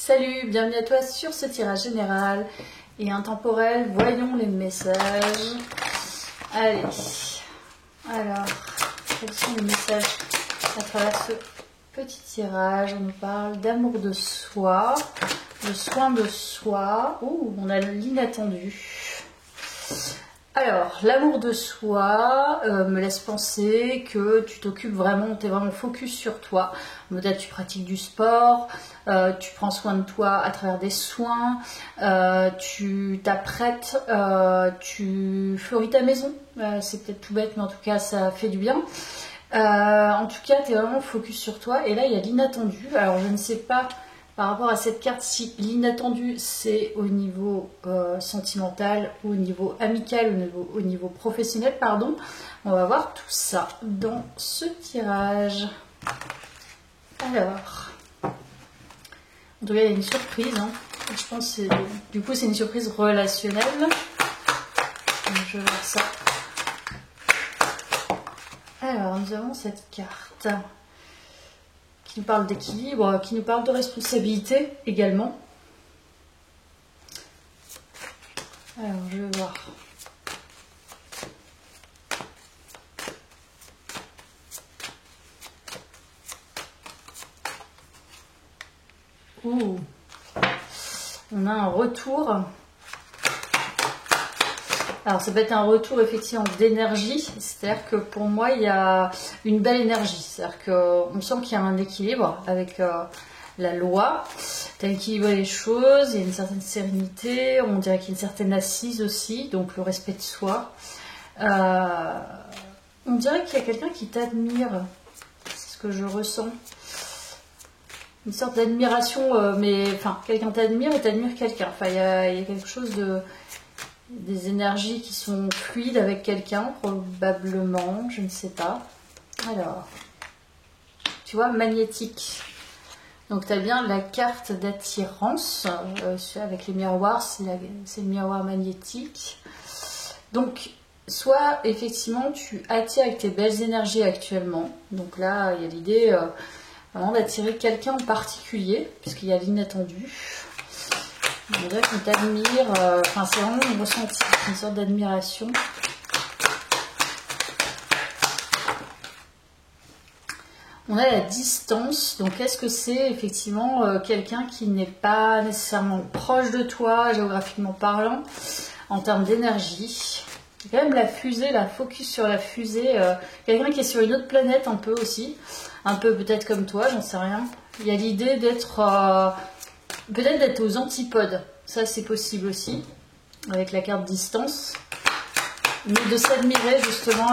Salut, bienvenue à toi sur ce tirage général et intemporel. Voyons les messages. Allez, alors, quels sont les messages à travers ce petit tirage? On nous parle d'amour de soi, de soin de soi. Ouh, on a l'inattendu. Alors, l'amour de soi me laisse penser que tu t'occupes vraiment, tu es vraiment focus sur toi. Peut-être tu pratiques du sport, tu prends soin de toi à travers des soins, tu t'apprêtes, tu fleuris ta maison. C'est peut-être tout bête, mais en tout cas, ça fait du bien. En tout cas, tu es vraiment focus sur toi. Et là, il y a l'inattendu. Alors, je ne sais pas par rapport à cette carte si l'inattendu, c'est au niveau sentimental, ou au niveau amical, au niveau professionnel, pardon. On va voir tout ça dans ce tirage. Alors, en tout cas, il y a une surprise. Hein. Je pense que du coup, c'est une surprise relationnelle. Je vais voir ça. Alors, nous avons cette carte qui nous parle d'équilibre, qui nous parle de responsabilité également. Alors, je vais voir. Ouh. On a un retour. Alors, ça peut être un retour effectivement d'énergie, c'est-à-dire que pour moi, il y a une belle énergie. C'est-à-dire qu'on sent qu'il y a un équilibre avec la loi. Tu as équilibré les choses, il y a une certaine sérénité, on dirait qu'il y a une certaine assise aussi, donc le respect de soi. On dirait qu'il y a quelqu'un qui t'admire, c'est ce que je ressens. Une sorte d'admiration, mais enfin, quelqu'un t'admire et t'admire quelqu'un. Enfin, il y a quelque chose de... des énergies qui sont fluides avec quelqu'un, probablement, je ne sais pas. Alors, tu vois, magnétique. Donc, tu as bien la carte d'attirance avec les miroirs, c'est le miroir magnétique. Donc, soit effectivement, tu attires avec tes belles énergies actuellement. Donc là, il y a l'idée vraiment d'attirer quelqu'un en particulier, puisqu'il y a l'inattendu. On dirait qu'on t'admire, enfin c'est vraiment un ressenti, une sorte d'admiration. On a la distance, donc est-ce que c'est effectivement quelqu'un qui n'est pas nécessairement proche de toi, géographiquement parlant, en termes d'énergie. Il y a quand même la fusée, la focus sur la fusée, quelqu'un qui est sur une autre planète un peu aussi, un peu peut-être comme toi, j'en sais rien. Il y a l'idée d'être... peut-être d'être aux antipodes, ça c'est possible aussi, avec la carte distance, mais de s'admirer justement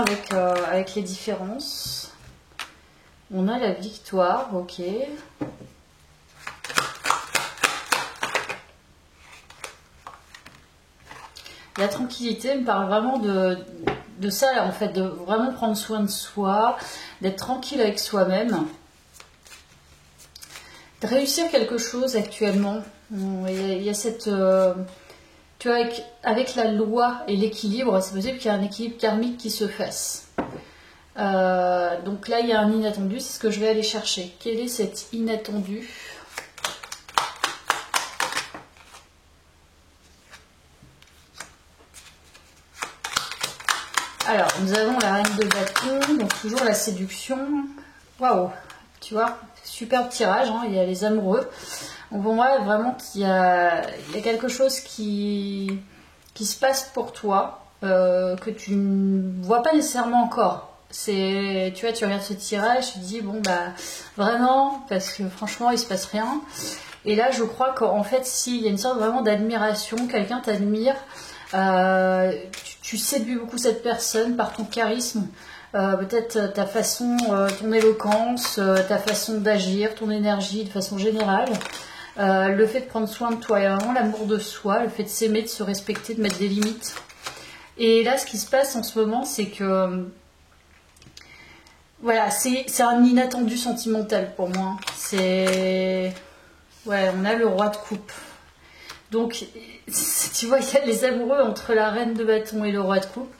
avec les différences. On a la victoire, ok. La tranquillité me parle vraiment de ça, là, en fait, de vraiment prendre soin de soi, d'être tranquille avec soi-même. De réussir quelque chose actuellement. Il y a cette... tu vois, avec la loi et l'équilibre, c'est possible qu'il y ait un équilibre karmique qui se fasse. Donc là, il y a un inattendu, c'est ce que je vais aller chercher. Quel est cet inattendu ? Alors, nous avons la reine de bâton, donc toujours la séduction. Waouh, tu vois, superbe tirage, hein, il y a les amoureux. Donc pour moi, vraiment, il y a quelque chose qui se passe pour toi, que tu ne vois pas nécessairement encore. Tu vois, tu regardes ce tirage, tu te dis, bon, bah, vraiment, parce que franchement, il se passe rien. Et là, je crois qu'en fait, il y a une sorte vraiment d'admiration, quelqu'un t'admire, tu séduis beaucoup cette personne par ton charisme, peut-être ta façon, ton éloquence, ta façon d'agir, ton énergie de façon générale. Le fait de prendre soin de toi, il y a vraiment l'amour de soi, le fait de s'aimer, de se respecter, de mettre des limites. Et là, ce qui se passe en ce moment, c'est que voilà, c'est un inattendu sentimental pour moi. Ouais, on a le roi de coupe. Donc, tu vois, il y a les amoureux entre la reine de bâton et le roi de coupe.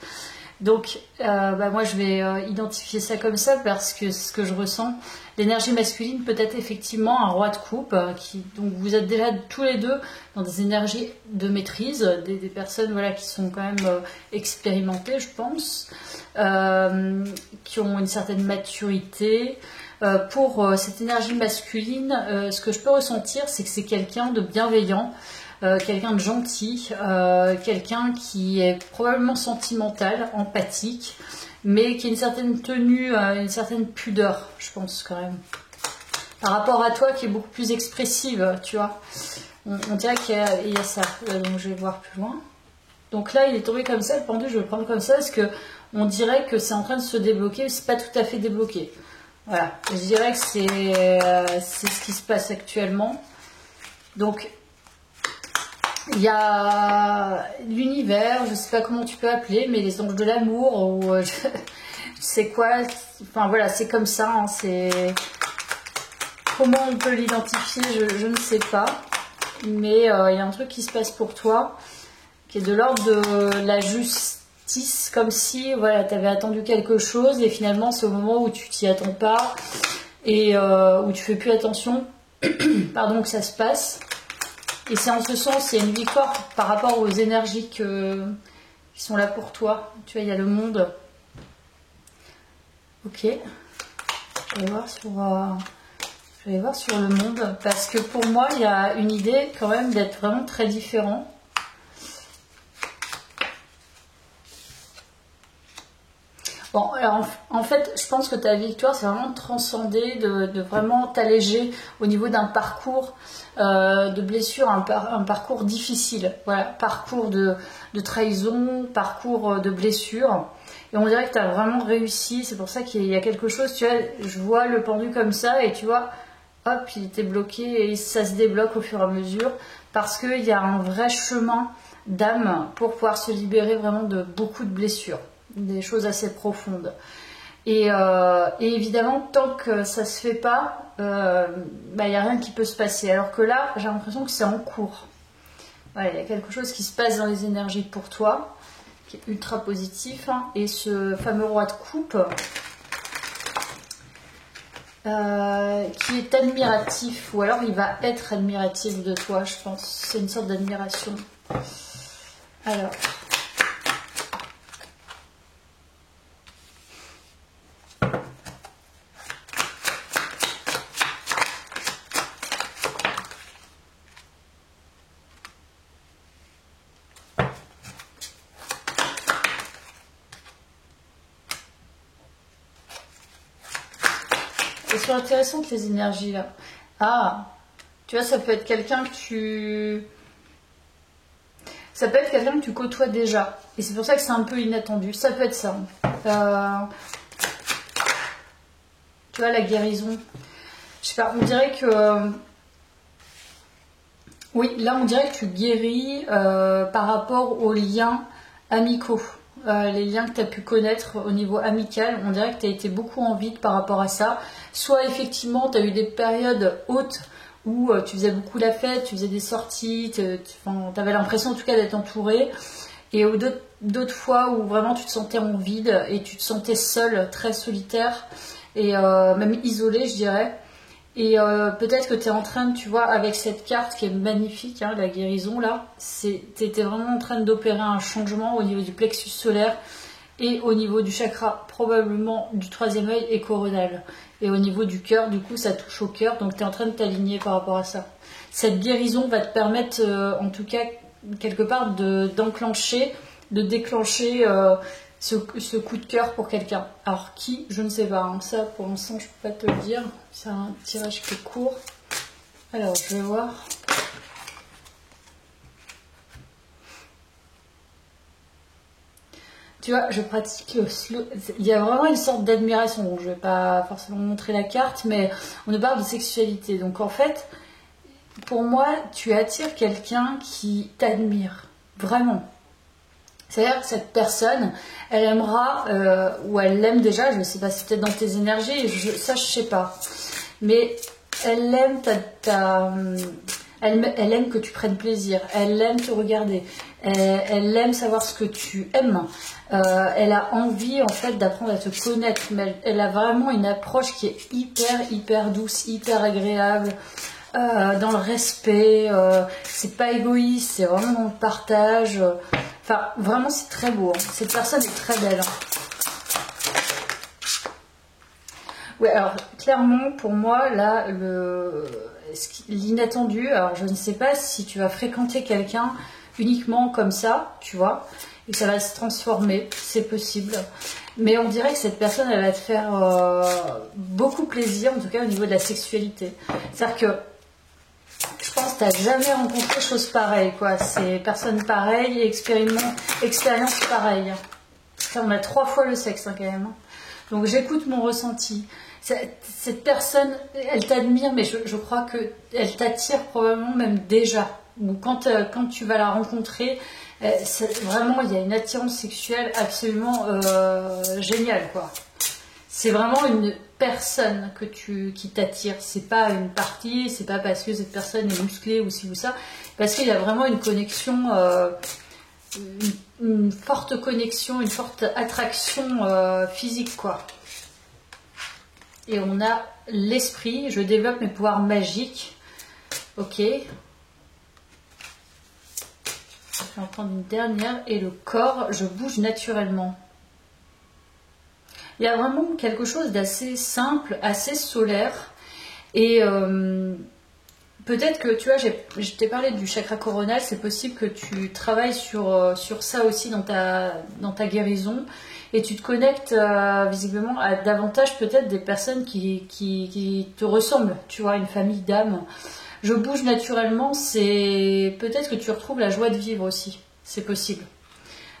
Donc, moi, je vais identifier ça comme ça parce que c'est ce que je ressens. L'énergie masculine peut être effectivement un roi de coupe. Donc, vous êtes déjà tous les deux dans des énergies de maîtrise, des personnes voilà, qui sont quand même expérimentées, je pense, qui ont une certaine maturité. Pour cette énergie masculine, ce que je peux ressentir, c'est que c'est quelqu'un de bienveillant. Quelqu'un de gentil, quelqu'un qui est probablement sentimental, empathique, mais qui a une certaine tenue, une certaine pudeur, je pense quand même. Par rapport à toi, qui est beaucoup plus expressive, tu vois. On dirait qu'il y a ça. Donc je vais voir plus loin. Donc là, il est tombé comme ça, le pendu, je vais le prendre comme ça, parce que on dirait que c'est en train de se débloquer, mais c'est pas tout à fait débloqué. Voilà, je dirais que c'est ce qui se passe actuellement. Donc, il y a l'univers, je sais pas comment tu peux appeler, mais les anges de l'amour, ou je sais quoi, enfin voilà, c'est comme ça, hein, c'est... Comment on peut l'identifier, je ne sais pas, mais il y a un truc qui se passe pour toi, qui est de l'ordre de la justice, comme si voilà, tu avais attendu quelque chose, et finalement c'est au moment où tu t'y attends pas, et où tu fais plus attention, pardon, que ça se passe. Et c'est en ce sens, il y a une victoire par rapport aux énergies qui sont là pour toi. Tu vois, il y a le monde. Ok. Je vais voir sur le monde. Parce que pour moi, il y a une idée quand même d'être vraiment très différent. Bon, alors en fait, je pense que ta victoire, c'est vraiment de transcender, de vraiment t'alléger au niveau d'un parcours de blessure, un parcours difficile. Voilà, parcours de trahison, parcours de blessure. Et on dirait que tu as vraiment réussi. C'est pour ça qu'il y a quelque chose, tu vois, je vois le pendu comme ça et tu vois, hop, il était bloqué et ça se débloque au fur et à mesure parce qu'il y a un vrai chemin d'âme pour pouvoir se libérer vraiment de beaucoup de blessures. Des choses assez profondes. Et évidemment, tant que ça se fait pas, y a rien qui peut se passer. Alors que là, j'ai l'impression que c'est en cours. Voilà, il y a quelque chose qui se passe dans les énergies pour toi, qui est ultra positif. Hein, et ce fameux roi de coupe, qui est admiratif, ou alors il va être admiratif de toi, je pense. C'est une sorte d'admiration. Alors... Elles sont intéressantes les énergies là. Ah, tu vois, ça peut être quelqu'un que tu... Ça peut être quelqu'un que tu côtoies déjà. Et c'est pour ça que c'est un peu inattendu. Ça peut être ça. Tu vois, la guérison. Je sais pas, on dirait que... Oui, là on dirait que tu guéris par rapport aux liens amicaux. Les liens que tu as pu connaître au niveau amical, on dirait que tu as été beaucoup en vide par rapport à ça. Soit effectivement, tu as eu des périodes hautes où tu faisais beaucoup la fête, tu faisais des sorties, tu avais l'impression en tout cas d'être entouré. Et d'autres fois où vraiment tu te sentais en vide et tu te sentais seul, très solitaire et même isolé, je dirais. Et peut-être que tu es en train, tu vois, avec cette carte qui est magnifique, hein, la guérison là, tu étais vraiment en train d'opérer un changement au niveau du plexus solaire et au niveau du chakra, probablement du troisième œil et coronal. Et au niveau du cœur, du coup, ça touche au cœur, donc tu es en train de t'aligner par rapport à ça. Cette guérison va te permettre, en tout cas, quelque part, de déclencher ce coup de cœur pour quelqu'un. Alors qui, je ne sais pas, hein. Ça pour l'instant je peux pas te le dire, c'est un tirage qui est court. Alors je vais voir. Tu vois, je pratique le slow. Il y a vraiment une sorte d'admiration. Bon, je vais pas forcément montrer la carte, mais on nous parle de sexualité. Donc en fait, pour moi, tu attires quelqu'un qui t'admire, vraiment. C'est-à-dire que cette personne, elle aimera, ou elle l'aime déjà, je ne sais pas, c'est peut-être dans tes énergies, ça je sais pas. Mais elle aime Elle aime que tu prennes plaisir, elle aime te regarder, elle aime savoir ce que tu aimes. Elle a envie en fait d'apprendre à te connaître, mais elle a vraiment une approche qui est hyper douce, hyper agréable, dans le respect, c'est pas égoïste, c'est vraiment dans le partage. Enfin, vraiment c'est très beau, hein. Cette personne est très belle. Ouais, alors clairement pour moi là l'inattendu, alors je ne sais pas si tu vas fréquenter quelqu'un uniquement comme ça, tu vois, et que ça va se transformer, c'est possible. Mais on dirait que cette personne elle va te faire beaucoup plaisir, en tout cas au niveau de la sexualité. C'est-à-dire que je pense que tu n'as jamais rencontré chose pareille, quoi. C'est personne pareille, expérience pareille. Ça, on a 3 fois le sexe hein, quand même. Donc j'écoute mon ressenti. Cette personne, elle t'admire, mais je crois qu'elle t'attire probablement même déjà. Ou quand tu vas la rencontrer, vraiment, il y a une attirance sexuelle absolument géniale, quoi. C'est vraiment une personne qui t'attire. C'est pas une partie, c'est pas parce que cette personne est musclée ou ci ou ça. Parce qu'il y a vraiment une connexion, une forte connexion, une forte attraction physique, quoi. Et on a l'esprit, je développe mes pouvoirs magiques. Ok. Je vais en prendre une dernière. Et le corps, je bouge naturellement. Il y a vraiment quelque chose d'assez simple, assez solaire. Et peut-être que, tu vois, je t'ai parlé du chakra coronal. C'est possible que tu travailles sur ça aussi dans ta guérison. Et tu te connectes visiblement à davantage peut-être des personnes qui te ressemblent, tu vois, une famille d'âmes. Je bouge naturellement, c'est peut-être que tu retrouves la joie de vivre aussi, c'est possible.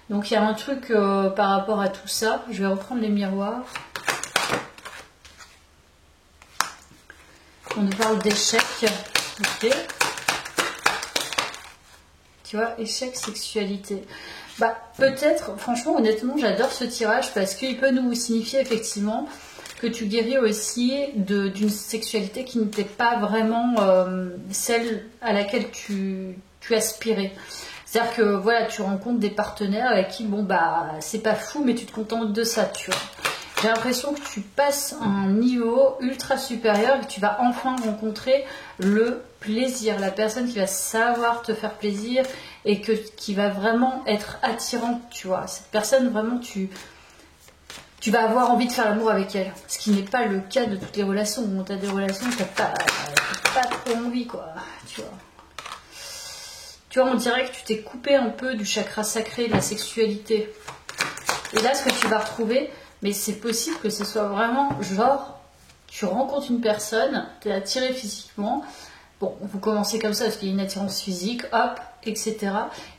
Donc il y a un truc par rapport à tout ça. Je vais reprendre les miroirs. On nous parle d'échec. Ok. Tu vois, échec, sexualité. Bah, peut-être, franchement, honnêtement, j'adore ce tirage parce qu'il peut nous signifier effectivement que tu guéris aussi d'une sexualité qui n'était pas vraiment celle à laquelle tu aspirais. C'est-à-dire que voilà, tu rencontres des partenaires avec qui, bon, bah, c'est pas fou, mais tu te contentes de ça, tu vois. J'ai l'impression que tu passes à un niveau ultra supérieur et que tu vas enfin rencontrer le plaisir, la personne qui va savoir te faire plaisir et qui va vraiment être attirante, tu vois. Cette personne, vraiment, tu vas avoir envie de faire l'amour avec elle. Ce qui n'est pas le cas de toutes les relations. Où tu as des relations, tu n'as pas trop envie, quoi. Tu vois. Tu vois, on dirait que tu t'es coupé un peu du chakra sacré, de la sexualité. Et là, ce que tu vas retrouver, mais c'est possible que ce soit vraiment genre, tu rencontres une personne, tu es attiré physiquement. Bon, vous commencez comme ça parce qu'il y a une attirance physique, hop, etc.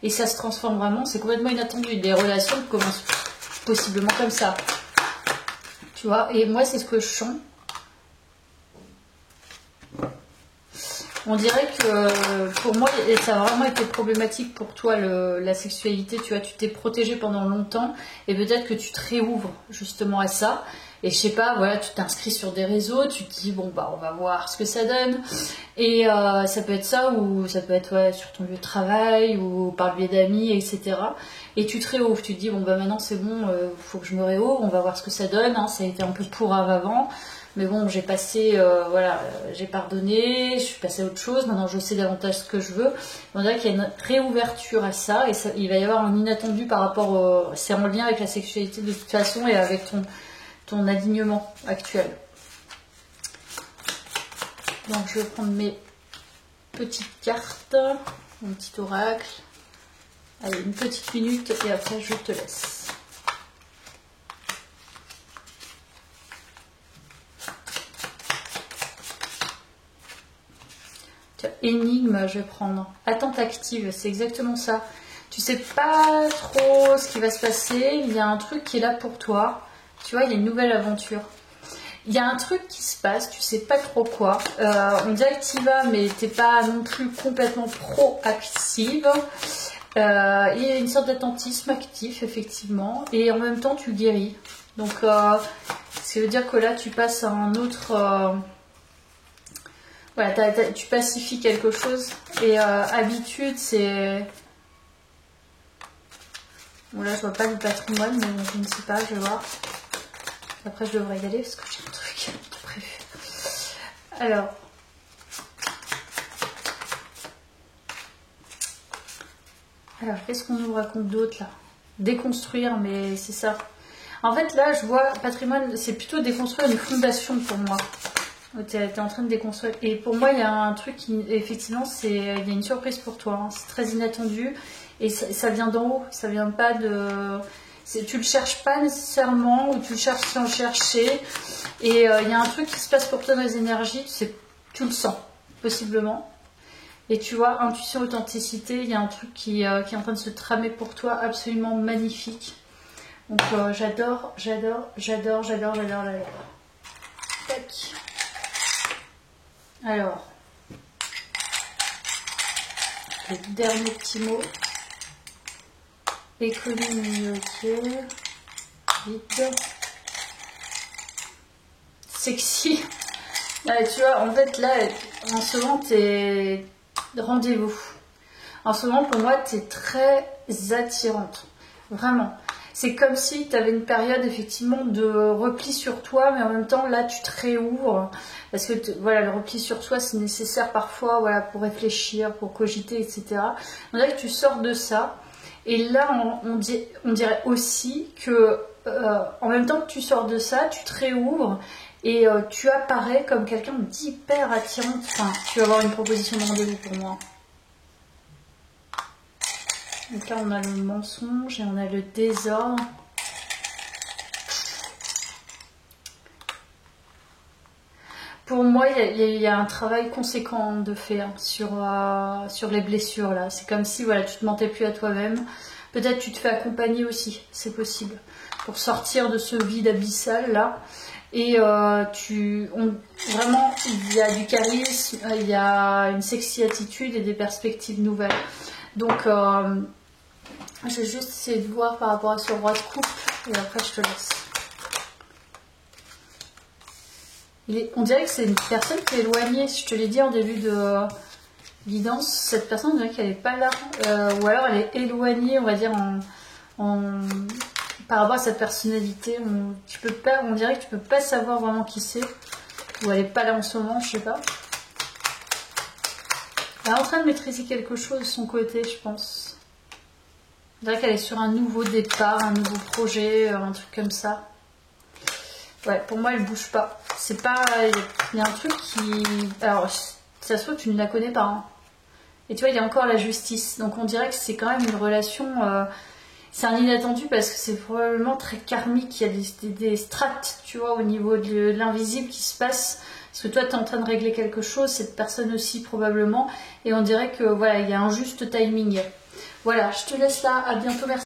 Et ça se transforme vraiment, c'est complètement inattendu. Des relations commencent possiblement comme ça. Tu vois, et moi, c'est ce que je sens. On dirait que pour moi, ça a vraiment été problématique pour toi, la sexualité. Tu vois, tu t'es protégée pendant longtemps et peut-être que tu te réouvres justement à ça. Et je sais pas, voilà, tu t'inscris sur des réseaux, tu te dis, bon, bah, on va voir ce que ça donne. Et ça peut être ça, ou ça peut être ouais, sur ton lieu de travail, ou par le biais d'amis, etc. Et tu te réouvres, tu te dis, bon, bah, maintenant c'est bon, faut que je me réouvre, on va voir ce que ça donne. Hein. Ça a été un peu pourrave avant. Mais bon, j'ai passé, voilà, j'ai pardonné, je suis passée à autre chose, maintenant je sais davantage ce que je veux. On dirait qu'il y a une réouverture à ça, et ça, il va y avoir un inattendu par rapport c'est en lien avec la sexualité de toute façon, et avec ton alignement actuel. Donc je vais prendre mes petites cartes, mon petit oracle. Allez, une petite minute, et après je te laisse. Énigme, je vais prendre. Attente active, c'est exactement ça. Tu sais pas trop ce qui va se passer. Il y a un truc qui est là pour toi. Tu vois, il y a une nouvelle aventure. Il y a un truc qui se passe, tu sais pas trop quoi. On dirait que tu y vas, mais t'es pas non plus complètement proactive. Il y a une sorte d'attentisme actif, effectivement. Et en même temps, tu guéris. Donc, ça veut dire que là, tu passes à un autre... Voilà, tu pacifies quelque chose Et habitude, c'est... Bon là, je vois pas du patrimoine, mais je ne sais pas, je vais voir. Après, je devrais y aller parce que j'ai un truc de prévu. Alors, qu'est-ce qu'on nous raconte d'autre là? Déconstruire, mais c'est ça. En fait, là, je vois patrimoine, c'est plutôt déconstruire une fondation pour moi. Tu es en train de déconstruire. Et pour moi, il y a un truc qui, effectivement, il y a une surprise pour toi. Hein. C'est très inattendu. Et ça vient d'en haut. Ça vient pas de... Tu le cherches pas nécessairement ou tu le cherches sans le chercher. Et il y a un truc qui se passe pour toi dans les énergies. Tu le sens, possiblement. Et tu vois, intuition, authenticité, il y a un truc qui est en train de se tramer pour toi, absolument magnifique. Donc j'adore. Tac. Alors, le dernier petit mot. Économie, ok. Vite. Sexy. Tu vois, en fait, là, en ce moment, t'es... Rendez-vous. En ce moment, pour moi, t'es très attirante. Vraiment. C'est comme si tu avais une période, effectivement, de repli sur toi, mais en même temps, là, tu te réouvres. Parce que, voilà, le repli sur soi, c'est nécessaire parfois, voilà, pour réfléchir, pour cogiter, etc. On dirait que tu sors de ça. Et là, on dirait aussi que, en même temps que tu sors de ça, tu te réouvres et tu apparais comme quelqu'un d'hyper attirant. Enfin, tu vas avoir une proposition de rendez-vous pour moi. Donc là, on a le mensonge et on a le désordre. Pour moi, il y a un travail conséquent de faire sur les blessures là. C'est comme si voilà, tu te mentais plus à toi-même. Peut-être tu te fais accompagner aussi, c'est possible, pour sortir de ce vide abyssal là. Et vraiment, il y a du charisme, il y a une sexy attitude et des perspectives nouvelles. Donc, je vais juste essayer de voir par rapport à ce roi de coupe et après je te laisse. On dirait que c'est une personne qui est éloignée. Je te l'ai dit en début de guidance, cette personne, on dirait qu'elle n'est pas là. Ou alors elle est éloignée, on va dire, par rapport à sa personnalité. On dirait que tu peux pas savoir vraiment qui c'est. Ou elle n'est pas là en ce moment, je sais pas. Elle est en train de maîtriser quelque chose de son côté, je pense. On dirait qu'elle est sur un nouveau départ, un nouveau projet, un truc comme ça. Ouais, pour moi, elle bouge pas. C'est pas... Il y a un truc qui... Alors, ça se trouve, tu ne la connais pas. Hein. Et tu vois, il y a encore la justice. Donc, on dirait que c'est quand même une relation... c'est un inattendu parce que c'est probablement très karmique. Il y a des strates, tu vois, au niveau de l'invisible qui se passe. Parce que toi, tu es en train de régler quelque chose. Cette personne aussi, probablement. Et on dirait que, voilà, il y a un juste timing. Voilà, je te laisse là. À bientôt. Merci.